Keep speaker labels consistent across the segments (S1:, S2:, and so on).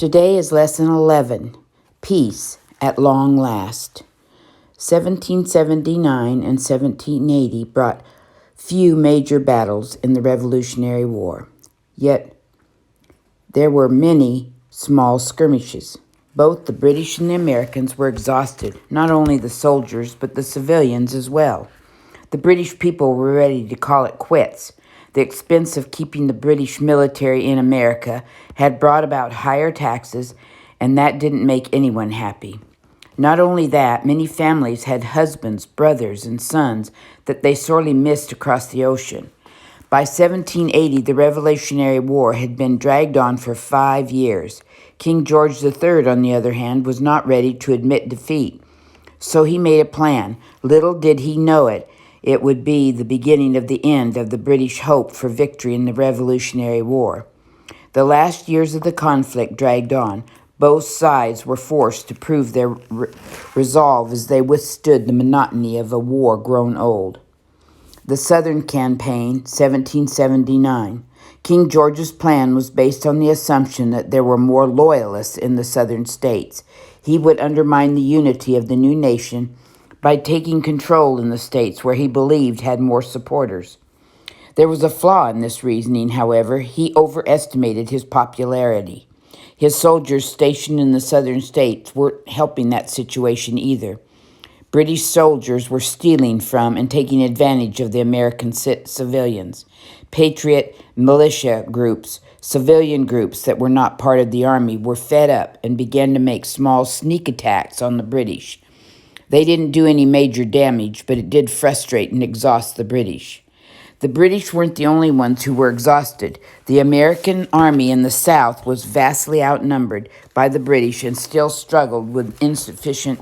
S1: Today is Lesson 11, Peace at Long Last. 1779 and 1780 brought few major battles in the Revolutionary War, yet there were many small skirmishes. Both the British and the Americans were exhausted, not only the soldiers, but the civilians as well. The British people were ready to call it quits. The expense of keeping the British military in America had brought about higher taxes, and that didn't make anyone happy. Not only that, many families had husbands, brothers, and sons that they sorely missed across the ocean. By 1780, the Revolutionary War had been dragged on for 5 years. King George III, on the other hand, was not ready to admit defeat. So he made a plan. Little did he know it. It would be the beginning of the end of the British hope for victory in the Revolutionary War. The last years of the conflict dragged on. Both sides were forced to prove their resolve as they withstood the monotony of a war grown old. The Southern Campaign, 1779. King George's plan was based on the assumption that there were more loyalists in the southern states. He would undermine the unity of the new nation by taking control in the states where he believed had more supporters. There was a flaw in this reasoning, however. He overestimated his popularity. His soldiers stationed in the southern states weren't helping that situation either. British soldiers were stealing from and taking advantage of the American civilians. Patriot militia groups, civilian groups that were not part of the army, were fed up and began to make small sneak attacks on the British. They didn't do any major damage, but it did frustrate and exhaust the British. The British weren't the only ones who were exhausted. The American army in the South was vastly outnumbered by the British and still struggled with insufficient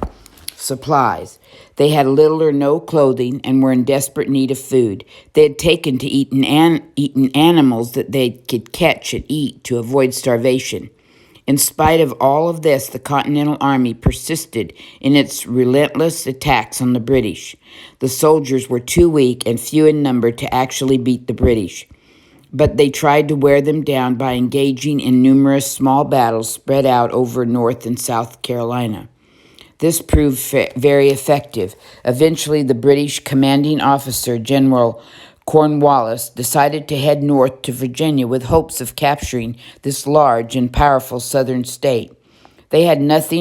S1: supplies. They had little or no clothing and were in desperate need of food. They had taken to eating animals that they could catch and eat to avoid starvation. In spite of all of this, the Continental Army persisted in its relentless attacks on the British. The soldiers were too weak and few in number to actually beat the British, but they tried to wear them down by engaging in numerous small battles spread out over North and South Carolina. This proved very effective. Eventually, the British commanding officer, General Cornwallis, decided to head north to Virginia with hopes of capturing this large and powerful southern state. They had enough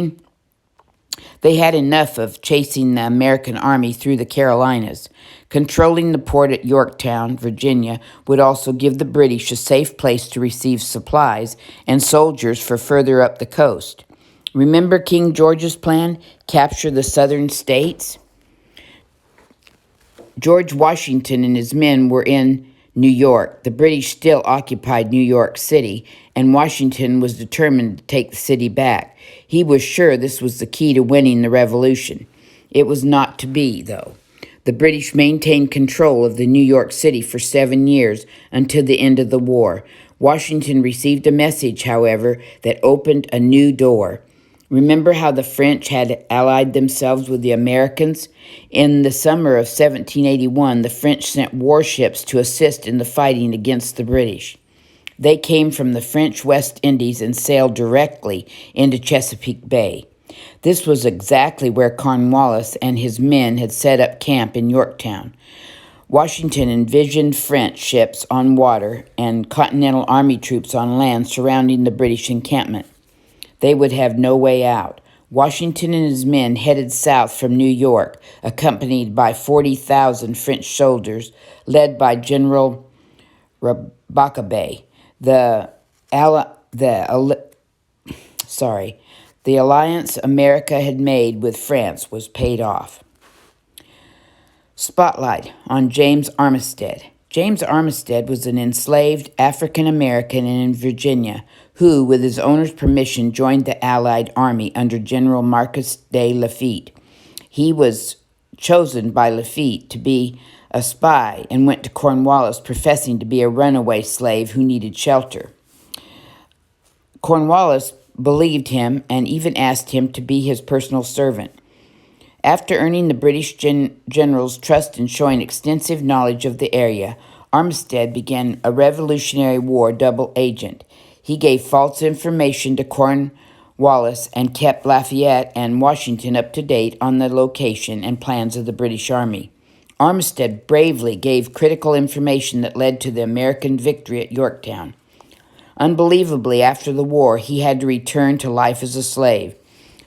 S1: of chasing the American army through the Carolinas. Controlling the port at Yorktown, Virginia, would also give the British a safe place to receive supplies and soldiers for further up the coast. Remember King George's plan? Capture the southern states? George Washington and his men were in New York. The British still occupied New York City, and Washington was determined to take the city back. He was sure this was the key to winning the revolution. It was not to be, though. The British maintained control of the New York City for 7 years until the end of the war. Washington received a message, however, that opened a new door. Remember how the French had allied themselves with the Americans? In the summer of 1781, the French sent warships to assist in the fighting against the British. They came from the French West Indies and sailed directly into Chesapeake Bay. This was exactly where Cornwallis and his men had set up camp in Yorktown. Washington envisioned French ships on water and Continental Army troops on land surrounding the British encampment. They would have no way out. Washington and his men headed south from New York, accompanied by 40,000 French soldiers, led by General Rabacabay. The alliance America had made with France was paid off. Spotlight on James Armistead. James Armistead was an enslaved African-American in Virginia who, with his owner's permission, joined the Allied Army under General Marquis de Lafitte. He was chosen by Lafitte to be a spy and went to Cornwallis professing to be a runaway slave who needed shelter. Cornwallis believed him and even asked him to be his personal servant. After earning the British general's trust and showing extensive knowledge of the area, Armistead began a Revolutionary War double agent. He gave false information to Cornwallis and kept Lafayette and Washington up to date on the location and plans of the British Army. Armistead bravely gave critical information that led to the American victory at Yorktown. Unbelievably, after the war, he had to return to life as a slave.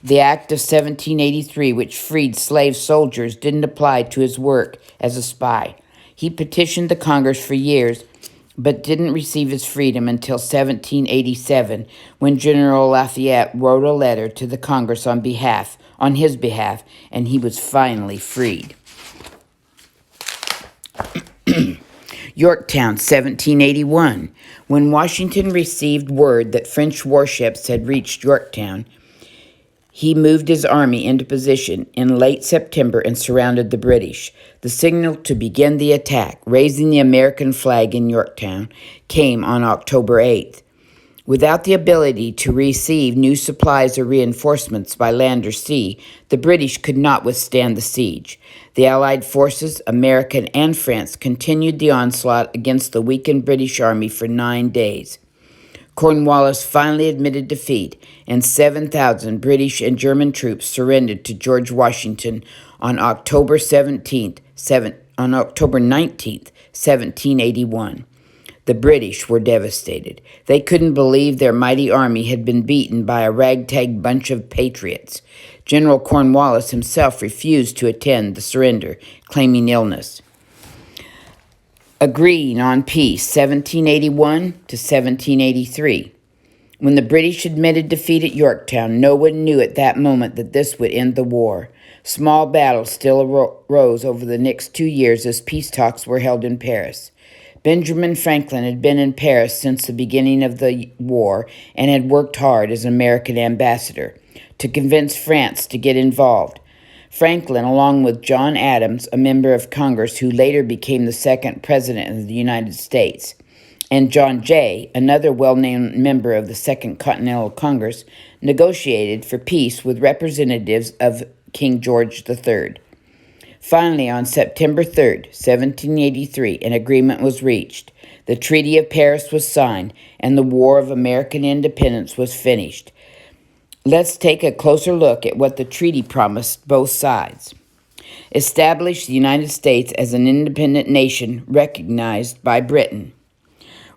S1: The Act of 1783, which freed slave soldiers, didn't apply to his work as a spy. He petitioned the Congress for years, but didn't receive his freedom until 1787, when General Lafayette wrote a letter to the Congress on his behalf, and he was finally freed. Yorktown, 1781. When Washington received word that French warships had reached Yorktown, he moved his army into position in late September and surrounded the British. The signal to begin the attack, raising the American flag in Yorktown, came on October 8th. Without the ability to receive new supplies or reinforcements by land or sea, the British could not withstand the siege. The Allied forces, American and France, continued the onslaught against the weakened British army for 9 days. Cornwallis finally admitted defeat, and 7,000 British and German troops surrendered to George Washington on October 19th, 1781. The British were devastated. They couldn't believe their mighty army had been beaten by a ragtag bunch of patriots. General Cornwallis himself refused to attend the surrender, claiming illness. Agreeing on peace, 1781 to 1783. When the British admitted defeat at Yorktown, no one knew at that moment that this would end the war. Small battles still arose over the next 2 years as peace talks were held in Paris. Benjamin Franklin had been in Paris since the beginning of the war and had worked hard as an American ambassador to convince France to get involved. Franklin, along with John Adams, a member of Congress who later became the second president of the United States, and John Jay, another well-known member of the Second Continental Congress, negotiated for peace with representatives of King George III. Finally, on September 3rd, 1783, an agreement was reached. The Treaty of Paris was signed, and the War of American Independence was finished. Let's take a closer look at what the treaty promised both sides. Establish the United States as an independent nation recognized by Britain.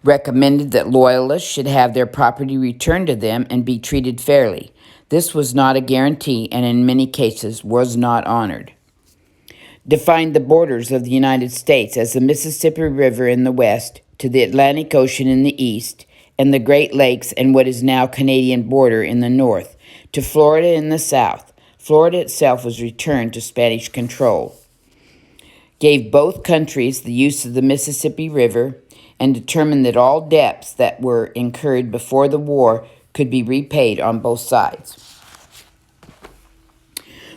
S1: Recommended that loyalists should have their property returned to them and be treated fairly. This was not a guarantee and in many cases was not honored. Defined the borders of the United States as the Mississippi River in the west to the Atlantic Ocean in the east and the Great Lakes and what is now Canadian border in the north to Florida in the south. Florida itself was returned to Spanish control. Gave both countries the use of the Mississippi River and determined that all debts that were incurred before the war could be repaid on both sides.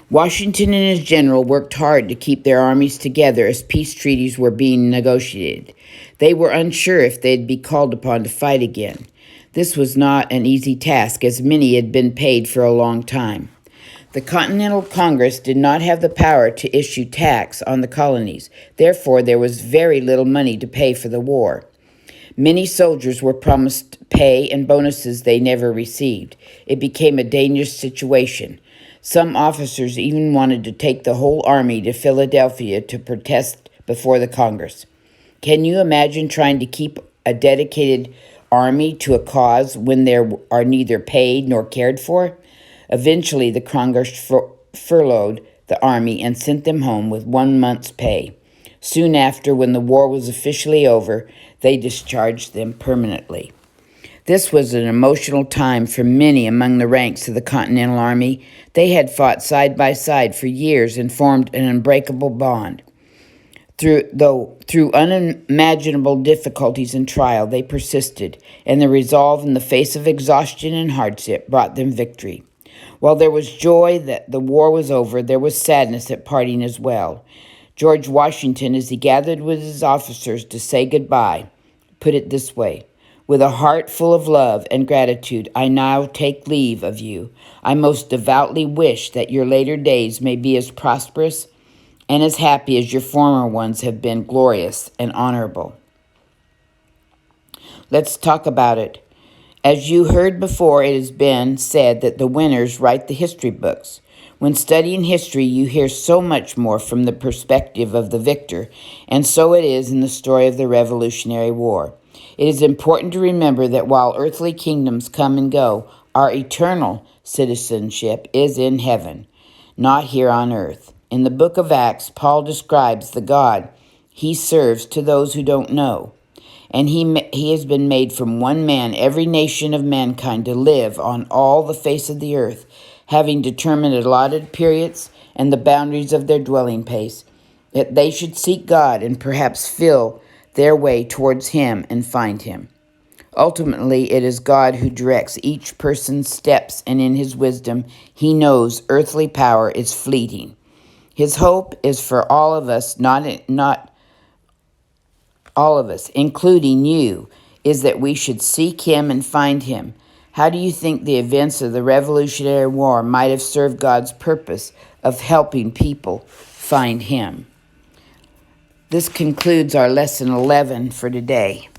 S1: Washington and his general worked hard to keep their armies together as peace treaties were being negotiated. They were unsure if they'd be called upon to fight again. This was not an easy task, as many had been paid for a long time. The Continental Congress did not have the power to issue tax on the colonies. Therefore, there was very little money to pay for the war. Many soldiers were promised pay and bonuses they never received. It became a dangerous situation. Some officers even wanted to take the whole army to Philadelphia to protest before the Congress. Can you imagine trying to keep a dedicated army to a cause when they are neither paid nor cared for? Eventually, the Congress furloughed the army and sent them home with 1 month's pay. Soon after, when the war was officially over, they discharged them permanently. This was an emotional time for many among the ranks of the Continental Army. They had fought side by side for years and formed an unbreakable bond. Through unimaginable difficulties and trial, they persisted, and the resolve in the face of exhaustion and hardship brought them victory. While there was joy that the war was over, there was sadness at parting as well. George Washington, as he gathered with his officers to say goodbye, put it this way: "With a heart full of love and gratitude, I now take leave of you. I most devoutly wish that your later days may be as prosperous and as happy as your former ones have been glorious and honorable." Let's talk about it As you heard before, it has been said that the winners write the history books. When studying history, you hear so much more from the perspective of the victor, and so it is in the story of the Revolutionary War. It is important to remember that while earthly kingdoms come and go, our eternal citizenship is in heaven, not here on earth. In the book of Acts, Paul describes the God he serves to those who don't know. And he has been made from one man, every nation of mankind, to live on all the face of the earth, having determined allotted periods and the boundaries of their dwelling place, that they should seek God and perhaps feel their way towards him and find him. Ultimately, it is God who directs each person's steps, and in his wisdom, he knows earthly power is fleeting. His hope is for all of us, not all of us, including you, is that we should seek him and find him. How do you think the events of the Revolutionary War might have served God's purpose of helping people find him? This concludes our lesson 11 for today.